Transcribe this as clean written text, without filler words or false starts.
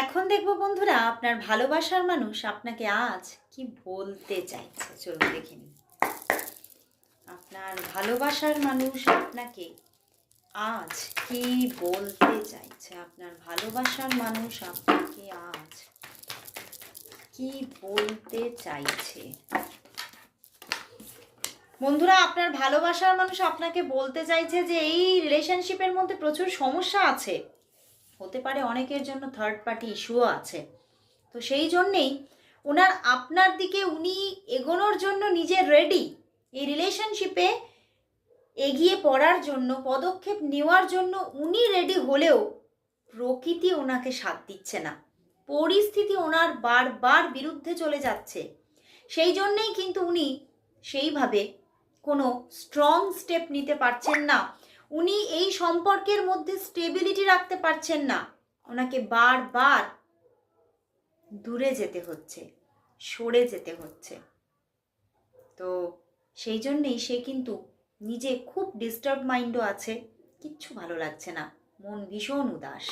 এখন দেখবো বন্ধুরা আপনার ভালোবাসার মানুষ আপনাকে আজ কি বলতে চাইছে। চলুন দেখে নিন। আপনার ভালোবাসার মানুষ আপনাকে আজ কি বলতে চাইছে। আপনার ভালোবাসার মানুষ আপনাকে আজ কি বলতে চাইছে। বন্ধুরা, আপনার ভালোবাসার মানুষ আপনাকে বলতে চাইছে যে এই রিলেশনশিপের মধ্যে প্রচুর সমস্যা আছে। হতে পারে অনেকের জন্য থার্ড পার্টি ইস্যুও আছে। তো সেই জন্যেই আপনার দিকে উনি এগোনোর জন্য নিজে রেডি। এই রিলেশনশিপে এগিয়ে পড়ার জন্য, পদক্ষেপ নেওয়ার জন্য উনি রেডি হলেও প্রকৃতি ওনাকে সাথ দিচ্ছে না। পরিস্থিতি ওনার বারবার বিরুদ্ধে চলে যাচ্ছে। সেই জন্যেই কিন্তু উনি সেইভাবে কোনো স্ট্রং স্টেপ নিতে পারছেন না। উনি এই সম্পর্কের মধ্যে স্টেবিলিটি রাখতে পারছেন না। ওনাকে বারবার দূরে যেতে হচ্ছে, সরে যেতে হচ্ছে। তো সেই জন্যেই সে কিন্তু নিজে খুব ডিস্টার্ব মাইন্ডও আছে। কিচ্ছু ভালো লাগছে না, মন ভীষণ উদাস।